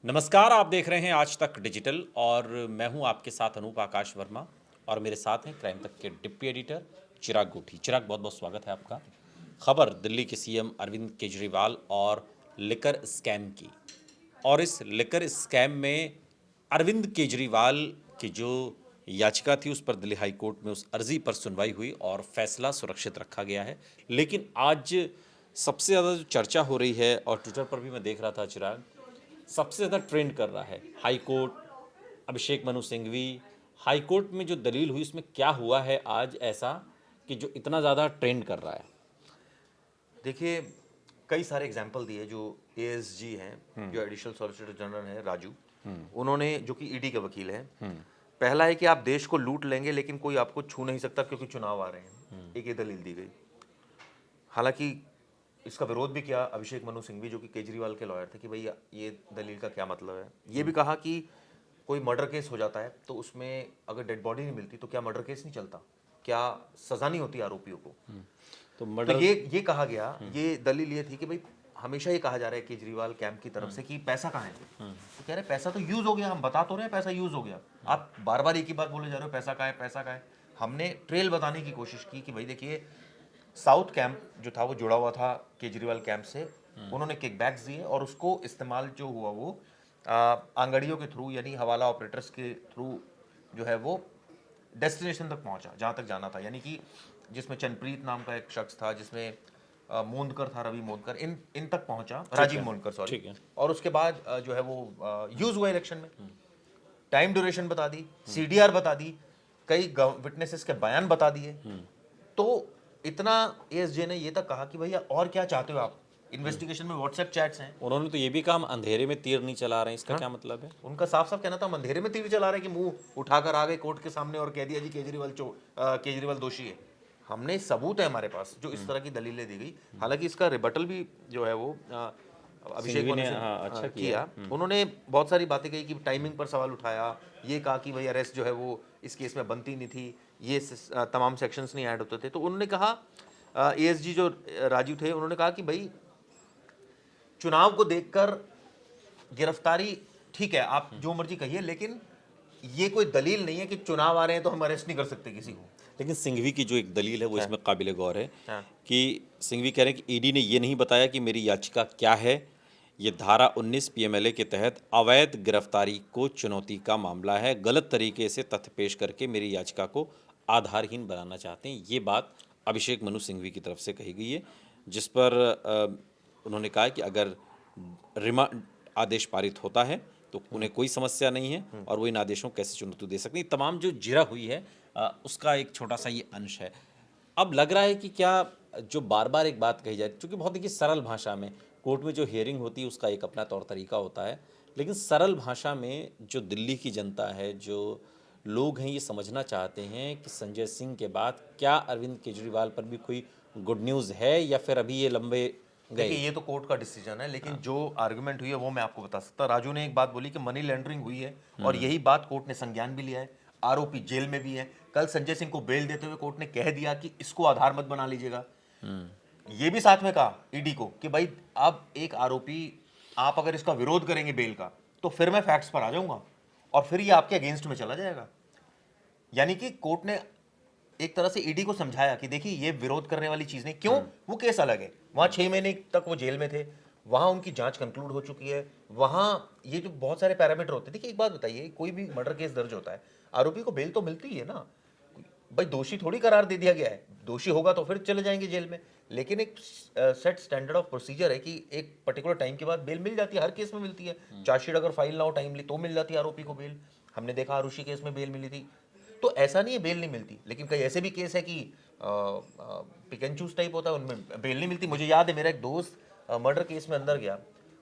नमस्कार, आप देख रहे हैं आज तक डिजिटल और मैं हूं आपके साथ अनूप आकाश वर्मा और मेरे साथ हैं क्राइम तक के डिप्टी एडिटर चिराग गोठी। चिराग, बहुत बहुत स्वागत है आपका। खबर दिल्ली के सीएम अरविंद केजरीवाल और लिकर स्कैम की, और इस लिकर स्कैम में अरविंद केजरीवाल की जो याचिका थी उस पर दिल्ली हाई कोर्ट में उस अर्जी पर सुनवाई हुई और फैसला सुरक्षित रखा गया है। लेकिन आज सबसे ज़्यादा जो चर्चा हो रही है और ट्विटर पर भी मैं देख रहा था चिराग, सबसे ज़्यादा ट्रेंड कर रहा है high court, Abhishek Manu Singhvi. High court में जो दलील हुई उसमें क्या हुआ है आज ऐसा कि जो इतना ज़्यादा ट्रेंड कर रहा है? देखिए, कई सारे एग्जाम्पल दिए। जो एएसजी हैं, जो एडिशनल सॉलिसिटर जनरल हैं राजू, उन्होंने, जो कि ईडी के वकील हैं, पहला है कि आप देश को लूट लेंगे लेकिन कोई आपको छू नहीं सकता क्योंकि चुनाव आ रहे हैं। एक ये दलील दी गई। हालांकि इसका विरोध भी किया अभिषेक मनु सिंघवी, जो कि केजरीवाल के लॉयर थे, कि भाई ये दलील का क्या मतलब है। ये भी कहा कि कोई मर्डर केस हो जाता है तो उसमें अगर डेड बॉडी नहीं मिलती तो क्या मर्डर केस नहीं चलता, क्या सजा नहीं होती आरोपियों को। तो ये कहा गया, ये दलील ये थी कि भाई हमेशा ये कहा जा रहा है केजरीवाल कैंप की तरफ से कि पैसा कहाँ है। तो कह रहे पैसा तो यूज हो गया, हम बता तो रहे हैं पैसा यूज हो गया, आप बार बार एक ही बात बोले जा रहे हो पैसा कहाँ है, पैसा कहाँ है। हमने ट्रेल बताने की कोशिश की कि भाई देखिए, साउथ कैंप जो था वो जुड़ा हुआ था केजरीवाल कैंप से, उन्होंने किकबैक्स दिए और उसको इस्तेमाल जो हुआ वो आंगड़ियों के थ्रू, यानी हवाला ऑपरेटर्स के थ्रू जो है वो डेस्टिनेशन तक पहुंचा जहां तक जाना था। यानी कि जिसमें चनप्रीत नाम का एक शख्स था, जिसमें मोंदकर था, रवि मोंदकर, इन तक पहुंचा, राजीव मोंदकर सॉरी। और उसके बाद जो है वो यूज हुआ इलेक्शन में। टाइम ड्यूरेशन बता दी, सीडीआर बता दी, कई विटनेसेस के बयान बता दिए। तो इतना एएसजे ने ये तक कहा कि भैया और क्या चाहते हो आप, इन्वेस्टिगेशन में व्हाट्सएप चैट्स हैं। उन्होंने तो ये भी कहा हम अंधेरे में तीर नहीं चला रहे हैं, इसका क्या मतलब है? उनका साफ साफ कहना था हम अंधेरे में तीर चला रहे हैं, कि मुंह उठाकर आ गए कोर्ट के सामने और कह दिया जी केजरीवाल दोषी है। हमने सबूत है हमारे पास जो इस तरह की दलीलें दी गई। हालांकि इसका रिबटल भी जो है वो अभिषेक सिंघवी ने ने अच्छा किया। उन्होंने बहुत सारी बातें कही कि टाइमिंग पर सवाल उठाया, ये कहा कि भाई अरेस्ट जो है वो इस केस में बनती नहीं थी, ये तमाम सेक्शंस नहीं ऐड होते थे। तो उन्होंने कहा, एएसजी जो राजू थे, उन्होंने कहा कि भाई चुनाव को देखकर गिरफ्तारी ठीक है, आप जो मर्जी कहिए, लेकिन ये कोई दलील नहीं है कि चुनाव आ रहे हैं तो हम अरेस्ट नहीं कर सकते किसी को। लेकिन सिंघवी की जो एक दलील है वो इसमें काबिल गौर है हाँ। कि सिंघवी कह रहे हैं कि ईडी ने ये नहीं बताया कि मेरी याचिका क्या है। ये धारा 19 पीएमएलए के तहत अवैध गिरफ्तारी को चुनौती का मामला है, गलत तरीके से तथ्य पेश करके मेरी याचिका को आधारहीन बनाना चाहते हैं। ये बात अभिषेक मनु सिंघवी की तरफ से कही गई है, जिस पर उन्होंने कहा कि अगर रिमांड आदेश पारित होता है तो उन्हें कोई समस्या नहीं है और वो इन आदेशों को कैसे चुनौती दे सकती। तमाम जो जिरा हुई है उसका एक छोटा सा ये अंश है। अब लग रहा है कि क्या जो बार बार एक बात कही जाए, क्योंकि बहुत देखिए सरल भाषा में कोर्ट में जो हियरिंग होती है उसका एक अपना तौर तरीका होता है, लेकिन सरल भाषा में जो दिल्ली की जनता है, जो लोग हैं, ये समझना चाहते हैं कि संजय सिंह के बाद क्या अरविंद केजरीवाल पर भी कोई गुड न्यूज़ है या फिर अभी ये लंबे गए। देखिए, ये तो कोर्ट का डिसीजन है, लेकिन जो आर्गुमेंट हुई है वो मैं आपको बता सकता। राजू ने एक बात बोली कि मनी लॉन्ड्रिंग हुई है और यही बात कोर्ट ने संज्ञान भी लिया है, आरोपी जेल में भी है। कल संजय सिंह को बेल देते हुए कोर्ट ने कह दिया कि इसको आधार मत बना लीजिएगा। ये भी साथ में कहा ईडी को कि भाई अब एक आरोपी, आप अगर इसका विरोध करेंगे बेल का तो फिर मैं फैक्ट्स पर आ जाऊंगा और फिर ये आपके अगेंस्ट में चला जाएगा। यानी कि कोर्ट ने एक तरह से ईडी को समझाया कि देखिए ये विरोध करने वाली चीज नहीं। क्यों? वो केस अलग है, वहां 6 महीने तक वो जेल में थे, वहां उनकी जांच कंक्लूड हो चुकी है, वहां ये जो बहुत सारे पैरामीटर होते हैं। देखिए एक बात बताइए, कोई भी मर्डर केस दर्ज होता है, आरोपी को बेल तो मिलती ही है ना। भाई दोषी थोड़ी करार दे दिया गया है, दोषी होगा तो फिर चले जाएंगे जेल में। लेकिन एक सेट स्टैंडर्ड ऑफ प्रोसीजर है कि एक पर्टिकुलर टाइम के बाद बेल मिल जाती है, हर केस में मिलती है। चार्जशीट अगर फाइल ना हो टाइमली तो मिल जाती है आरोपी को बेल। हमने देखा आरुषि केस में बेल मिली थी। तो ऐसा नहीं है बेल नहीं मिलती, लेकिन कई ऐसे भी केस है कि पिक एंड चूज टाइप होता है, उनमें बेल नहीं मिलती। मुझे याद है मेरा एक दोस्त मर्डर केस में अंदर गया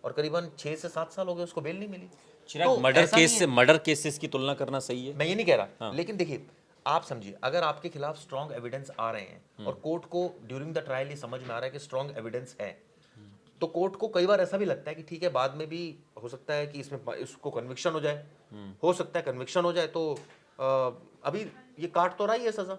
और करीबन 6 से 7 साल हो गए, उसको बेल नहीं मिली। चिराग, मर्डर केस से मर्डर केसेस की तुलना करना सही है? मैं ये नहीं कह रहा, लेकिन देखिए आप समझिए, अगर आपके खिलाफ स्ट्रॉन्ग एविडेंस आ रहे हैं और कोर्ट को ड्यूरिंग द ट्रायल ये समझ में आ रहा है कि स्ट्रॉन्ग एविडेंस है, तो कोर्ट को कई बार ऐसा भी लगता है कि ठीक है, बाद में भी हो सकता है कि इसमें इसको कन्विक्शन हो जाए, हो सकता है कन्विक्शन हो जाए तो अभी ये काट तो रहा ही है सजा,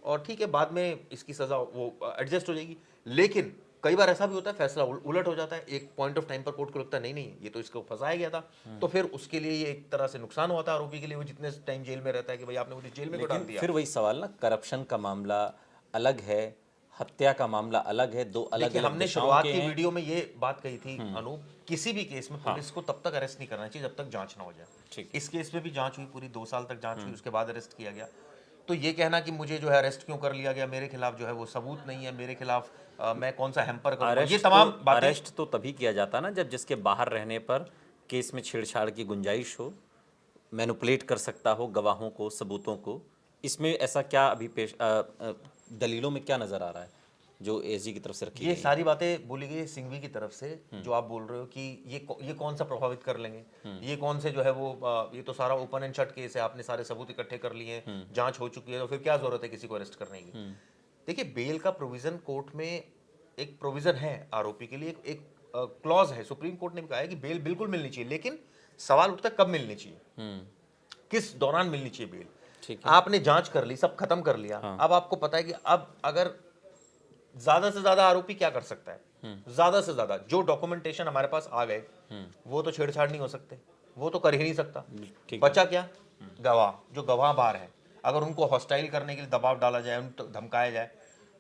और ठीक है बाद में इसकी सजा वो एडजस्ट हो जाएगी। लेकिन कई बार ऐसा भी होता है फैसला उलट हो जाता है, एक पॉइंट ऑफ टाइम पर कोर्ट को लगता है नहीं नहीं ये तो इसको फंसाया गया था, तो फिर उसके लिए ये एक तरह से नुकसान हुआ था आरोपी के लिए, वो जितने टाइम जेल में रहता है कि भाई आपने मुझे जेल में क्यों डाल लेकिन दिया। फिर वही सवाल ना, करप्शन का मामला अलग है, हत्या का मामला अलग है, दो अलग देखिए अलग हमने दिशाओं शुरुआत के की हैं। वीडियो में ये बात कही थी अनूप, किसी भी केस में पुलिस को तब तक अरेस्ट नहीं करना चाहिए जब तक जांच ना हो जाए। ठीक। इस केस में भी जांच हुई, पूरी 2 साल तक जांच हुई, उसके बाद अरेस्ट किया गया। तो ये कहना कि मुझे जो है अरेस्ट क्यों कर लिया गया, मेरे खिलाफ जो है वो सबूत नहीं है, मेरे खिलाफ मैं कौन सा हैम्पर करूंगा, ये तमाम बातें। अरेस्ट तो तभी किया जाता ना जब जिसके बाहर रहने पर केस में छेड़छाड़ की गुंजाइश हो, मैनिपुलेट कर सकता हो गवाहों को, सबूतों को। इसमें ऐसा क्या अभी दलीलों में क्या नजर आ रहा है जो एसजी की तरफ से रखी ये गई? सारी बातें बोली गई है सिंघवी की तरफ से, जो आप बोल रहे हो कि ये कौन सा प्रभावित कर लेंगे, ये कौन से जो है वो ये तो सारा ओपन एंड शट केस है, आपने सारे सबूत इकट्ठे कर लिए हैं, जांच हो चुकी है, तो फिर क्या जरूरत है किसी को अरेस्ट करने की। देखिए बेल का प्रोविजन कोर्ट में एक प्रोविजन है आरोपी के लिए, एक क्लॉज है, सुप्रीम कोर्ट ने भी कहा है कि बेल बिल्कुल मिलनी चाहिए, लेकिन सवाल उठता है कब मिलनी चाहिए, किस दौरान मिलनी चाहिए बेल। ठीक आपने जांच कर ली, सब खत्म कर लिया, अब आपको पता है कि अब अगर ज्यादा से ज्यादा आरोपी क्या कर सकता है, ज्यादा से ज्यादा जो डॉक्यूमेंटेशन हमारे पास आ गए वो तो छेड़छाड़ नहीं हो सकते, वो तो कर ही नहीं सकता। ठीक। बचा क्या, गवाह, जो गवाह बार है, अगर उनको हॉस्टाइल करने के लिए दबाव डाला जाए, उनको धमकाया जाए,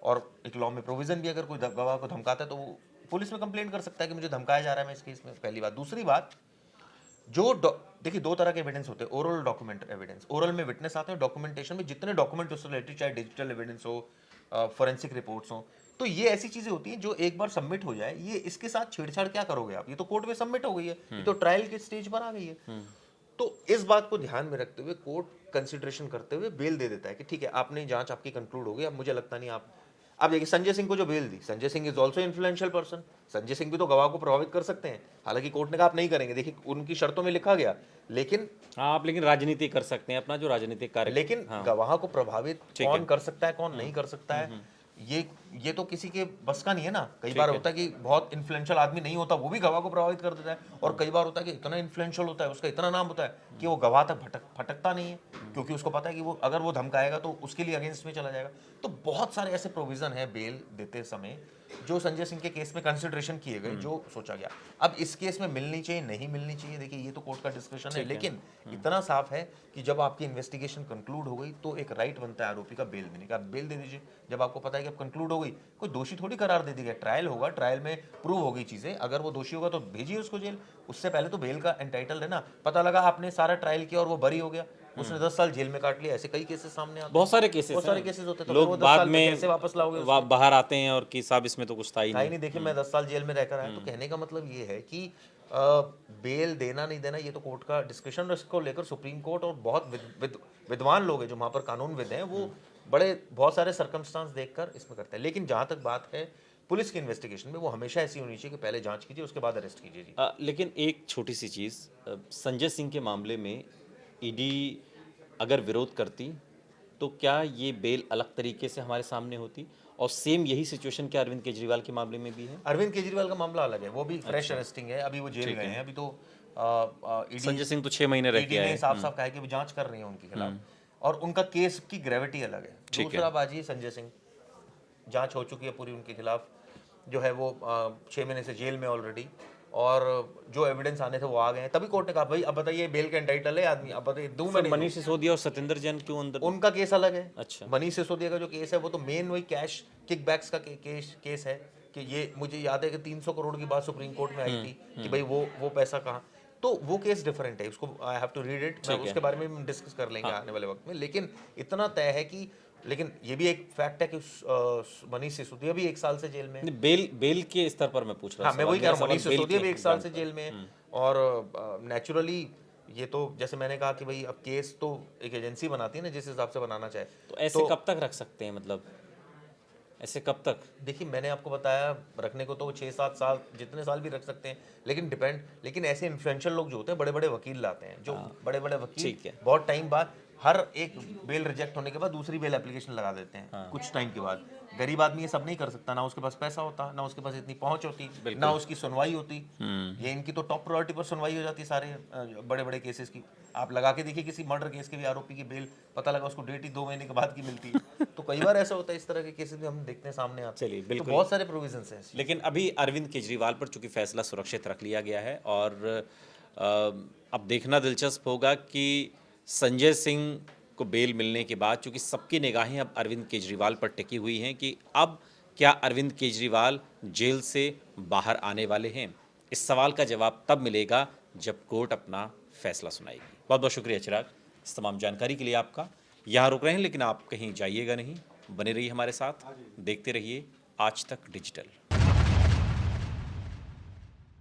और एक लॉ में प्रोविजन भी अगर कोई गवाह को धमकाता है तो वो पुलिस में कंप्लेंट कर सकता है कि मुझे धमकाया जा रहा है, मैं इस केस में। पहली बात। दूसरी बात, जो देखिए दो तरह के एविडेंस होते हैं, ओरल डॉक्यूमेंट एविडेंस। ओरल में विटनेस आते हैं, डॉक्यूमेंटेशन में जितने डॉक्यूमेंट उससे रिलेटेड, चाहे डिजिटल एविडेंस हो, फॉरेंसिक रिपोर्ट्स हो, तो ये ऐसी चीजें होती हैं जो एक बार सबमिट हो जाए, ये इसके साथ छेड़छाड़ क्या करोगे आप, ये तो कोर्ट में सबमिट हो गई है, ये तो ट्रायल के स्टेज पर आ गई है। तो इस बात को ध्यान में रखते हुए कोर्ट कंसिडरेशन करते हुए बेल दे देता है कि ठीक है आपने जांच आपकी कंक्लूड हो गई, अब मुझे लगता नहीं आप देखिए संजय सिंह को जो बेल दी, Sanjay Singh is also influential person, Sanjay Singh भी तो गवाह को प्रभावित कर सकते हैं, हालांकि कोर्ट ने कहा आप नहीं करेंगे, देखिए उनकी शर्तों में लिखा गया, लेकिन हाँ, आप लेकिन राजनीति कर सकते हैं, अपना जो राजनीतिक कार्य। लेकिन गवाह को प्रभावित कौन कर सकता है, कौन नहीं कर सकता है, ये तो किसी के बस का नहीं है ना। कई बार होता है कि बहुत इन्फ्लुएंशियल आदमी नहीं होता, वो भी गवाह को प्रभावित कर देता है, और कई बार होता है कि इतना इन्फ्लुएंशियल होता है, उसका इतना नाम होता है कि वो गवाह तक फटकता नहीं है, क्योंकि उसको पता है कि वो अगर वो धमकाएगा तो उसके लिए अगेंस्ट में चला जाएगा। तो बहुत सारे ऐसे प्रोविजन है बेल देते समय जो संजय सिंह के केस में कंसिडरेशन किए गए, जो सोचा गया। अब इस केस में मिलनी चाहिए नहीं मिलनी चाहिए, देखिए ये तो कोर्ट का डिस्कशन है, लेकिन इतना साफ है कि जब आपकी इन्वेस्टिगेशन कंक्लूड हो गई तो एक राइट बनता है आरोपी का बेल देने का। बेल दे दीजिए जब आपको पता है कि अब कंक्लूड हो गई, कोई दोषी थोड़ी करार दे देगा, ट्रायल होगा, ट्रायल में प्रूव होगी चीजें, अगर वो दोषी होगा तो भेजिए उसको जेल, उससे पहले तो बेल का एंटाइटल है ना। पता लगा आपने सारा ट्रायल किया और वो बरी हो गया, उसने 10 साल जेल में काट लिया, ऐसे कई केसेस सामने आते हैं, बहुत सारे केसेस बहुत सारे केसेस होते हैं, तो लोग वो 10 बाद साल में कैसे वापस लाओगे बाहर आते हैं और कि साहब इसमें तो कुछ था ही नहीं नहीं। देखिए मैं 10 साल जेल में रहकर आया, तो कहने का मतलब ये है कि बेल देना नहीं देना ये तो कोर्ट का डिस्कशन, इसको लेकर सुप्रीम कोर्ट और बहुत विद्वान लोग हैं जो वहाँ पर कानूनविद हैं, वो बड़े बहुत सारे सर्कमस्टांस देखकर इसमें करते हैं। लेकिन जहाँ तक बात है पुलिस की इन्वेस्टिगेशन में, वो हमेशा ऐसी होनी चाहिए कि पहले जांच कीजिए उसके बाद अरेस्ट कीजिए जी। लेकिन एक छोटी सी चीज़, संजय सिंह के मामले में ईडी अगर विरोध करती तो क्या ये बेल अलग तरीके से हमारे सामने होती? और सेम यही सिचुएशन क्या अरविंद केजरीवाल के मामले में भी है? अरविंद केजरीवाल का मामला अलग है, वो भी फ्रेश अरेस्टिंग है, अभी वो जेल गए हैं, अभी तो संजय सिंह तो 6 महीने रह ईडी के ने आए। साफ साफ कहा है कि वो जांच कर रही है उनके खिलाफ, और उनका केस की ग्रेविटी अलग है। दूसरा बाजी संजय सिंह, जांच हो चुकी है पूरी उनके खिलाफ, जो है वो 6 महीने से जेल में ऑलरेडी, और जो एविडेंस आने थे वो आ गए हैं, तभी कोर्ट ने कहा भाई अब बताइए बेल का एंटाइटल है आदमी, अब बताइए दूं मैं नहीं मनीष सिसोदिया और सत्येंद्र जैन क्यों अंदर? दूं? उनका केस अलग है। अच्छा। मनीष सिसोदिया का जो केस है वो तो मेन वही कैश किकबैक्स का केस है, कि ये मुझे याद है कि 300 करोड़ की बात सुप्रीम कोर्ट में आई थी कि भाई वो पैसा कहाँ, तो वो केस डिफरेंट है, उसको I have to read it, मैं उसके बारे में भी डिस्कस कर लेंगे आने वाले वक्त में। लेकिन इतना तय है कि, लेकिन ये भी एक फैक्ट है कि मनीष सिसोदिया भी 1 साल से जेल में है। बेल के स्तर पर मैं पूछ रहा हाँ, मैं वही कह रहा हूँ, मनीष सिसोदिया भी 1 साल से पर। जेल में है, और नेचुरली ये तो जैसे मैंने कहा कि भाई अब केस तो एक एजेंसी बनाती है ना जिस हिसाब से बनाना चाहे, तो ऐसे कब तक रख सकते हैं, मतलब ऐसे कब तक? देखिए मैंने आपको बताया रखने को तो 6-7 साल, जितने साल भी रख सकते हैं, लेकिन ऐसे इन्फ्लुएंशियल लोग जो होते हैं, बड़े बड़े वकील लाते हैं, जो बड़े बड़े वकील ठीक है। बहुत टाइम बाद हर एक बेल रिजेक्ट होने के बाद दूसरी बेल एप्लीकेशन लगा देते हैं कुछ टाइम के बाद, गरीब आदमी ये सब नहीं कर सकता, ना उसके पास पैसा होता, ना उसके पास इतनी पहुंच होती, ना उसकी सुनवाई होती। ये इनकी तो टॉप प्रायोरिटी पर सुनवाई हो जाती सारे बड़े बड़े केसेस की। आप लगा के देखिए किसी मर्डर केस के भी आरोपी की बेल, पता लगा उसको डेट ही 2 महीने के बाद की मिलती है। तो कई बार ऐसा होता है, इस तरह के केसेस भी हम देखते हैं सामने आते चलिए, हैं। तो बिल्कुल। बहुत सारे प्रोविजंस हैं ऐसे। लेकिन अभी अरविंद केजरीवाल पर चूंकि फैसला सुरक्षित रख लिया गया है और अ, अब देखना दिलचस्प होगा कि संजय सिंह को बेल मिलने के बाद चूंकि सबकी निगाहें अब अरविंद केजरीवाल पर टिकी हुई हैं कि अब क्या अरविंद केजरीवाल जेल से बाहर आने वाले हैं। इस सवाल का जवाब तब मिलेगा जब कोर्ट अपना फैसला सुनाएगी। बहुत बहुत शुक्रिया चिराग, इस तमाम जानकारी के लिए आपका। यहाँ रुक रहे हैं लेकिन आप कहीं जाइएगा नहीं, बने रहिए हमारे साथ, देखते रहिए आज तक डिजिटल।